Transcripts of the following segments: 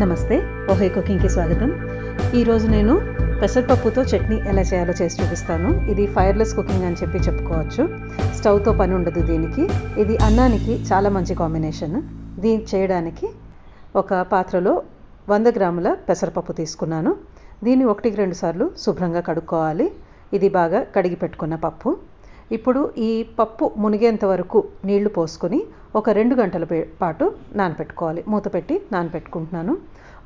నమస్తే, ఓహై కుకింగ్కి స్వాగతం. ఈరోజు నేను పెసరపప్పుతో చట్నీ ఎలా చేయాలో చేసి చూపిస్తాను. ఇది ఫైర్లెస్ కుకింగ్ అని చెప్పుకోవచ్చు. స్టవ్తో పని ఉండదు దీనికి. ఇది అన్నానికి చాలా మంచి కాంబినేషన్. దీన్ని చేయడానికి ఒక పాత్రలో 100 గ్రాముల పెసరపప్పు తీసుకున్నాను. దీన్ని 1-2 సార్లు శుభ్రంగా కడుక్కోవాలి. ఇది బాగా కడిగి పెట్టుకున్న పప్పు. ఇప్పుడు ఈ పప్పు మునిగేంత వరకు నీళ్లు పోసుకొని ఒక 2 గంటల పాటు నానపెట్టుకోవాలి. మూత పెట్టి నానపెట్టుకుంటున్నాను.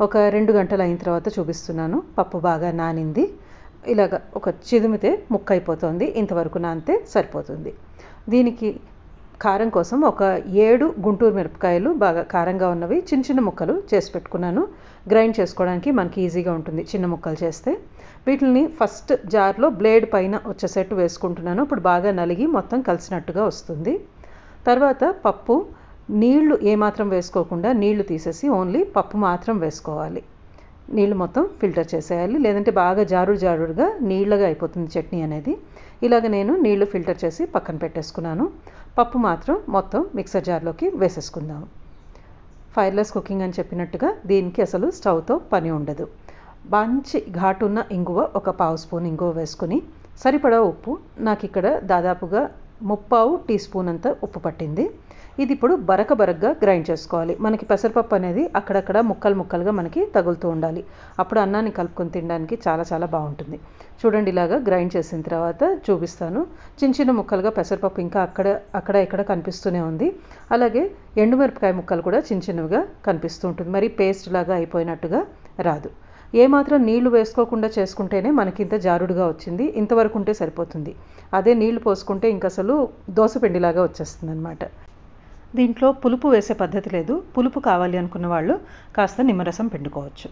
ఒక 2 గంటలు అయిన తర్వాత చూపిస్తున్నాను. పప్పు బాగా నానింది. ఇలాగ ఒక చిదిమితే ముక్క అయిపోతుంది. ఇంతవరకు నానితే సరిపోతుంది. దీనికి కారం కోసం ఒక 7 గుంటూరు మిరపకాయలు బాగా కారంగా ఉన్నవి చిన్న చిన్న ముక్కలు చేసి పెట్టుకున్నాను. గ్రైండ్ చేసుకోవడానికి మనకి ఈజీగా ఉంటుంది చిన్న ముక్కలు చేస్తే. వీటిని ఫస్ట్ జార్లో బ్లేడ్ పైన వచ్చేసేట్టు వేసుకుంటున్నాను. ఇప్పుడు బాగా నలిగి మొత్తం కలిసినట్టుగా వస్తుంది. తర్వాత పప్పు నీళ్లు ఏమాత్రం వేసుకోకుండా నీళ్లు తీసేసి ఓన్లీ పప్పు మాత్రం వేసుకోవాలి. నీళ్లు మొత్తం ఫిల్టర్ చేసేయాలి, లేదంటే బాగా జారుడుగా నీళ్ళగా అయిపోతుంది చట్నీ అనేది. ఇలాగ నేను నీళ్లు ఫిల్టర్ చేసి పక్కన పెట్టేసుకున్నాను. పప్పు మాత్రం మొత్తం మిక్సర్ జార్లోకి వేసేసుకుందాం. ఫైర్లెస్ కుకింగ్ అని చెప్పినట్టుగా దీనికి అసలు స్టవ్తో పని ఉండదు. మంచి ఘాటున్న ఇంగువ ఒక 1/2 స్పూన్ ఇంగువ వేసుకుని సరిపడా ఉప్పు, నాకు ఇక్కడ దాదాపుగా 3/4 టీ స్పూన్ అంత ఉప్పు పట్టింది. ఇది ఇప్పుడు బరకగా గ్రైండ్ చేసుకోవాలి. మనకి పెసరపప్పు అనేది అక్కడక్కడ ముక్కలుగా మనకి తగులుతూ ఉండాలి. అప్పుడు అన్నాన్ని కలుపుకొని తినడానికి చాలా బాగుంటుంది. చూడండి, ఇలాగా గ్రైండ్ చేసిన తర్వాత చూపిస్తాను. చిన్న ముక్కలుగా పెసరపప్పు ఇంకా అక్కడ కనిపిస్తూనే ఉంది. అలాగే ఎండుమిరపకాయ ముక్కలు కూడా చిన్నవిగా కనిపిస్తూ ఉంటుంది. మరి పేస్ట్ లాగా అయిపోయినట్టుగా రాదు. ఏమాత్రం నీళ్లు వేసుకోకుండా చేసుకుంటేనే మనకి ఇంత జారుడుగా వచ్చింది. ఇంతవరకు ఉంటే సరిపోతుంది. అదే నీళ్లు పోసుకుంటే ఇంక అసలు దోసపిండిలాగా వచ్చేస్తుంది అనమాట. దీంట్లో పులుపు వేసే పద్ధతి లేదు. పులుపు కావాలి అనుకున్న వాళ్ళు కాస్త నిమ్మరసం పిండుకోవచ్చు.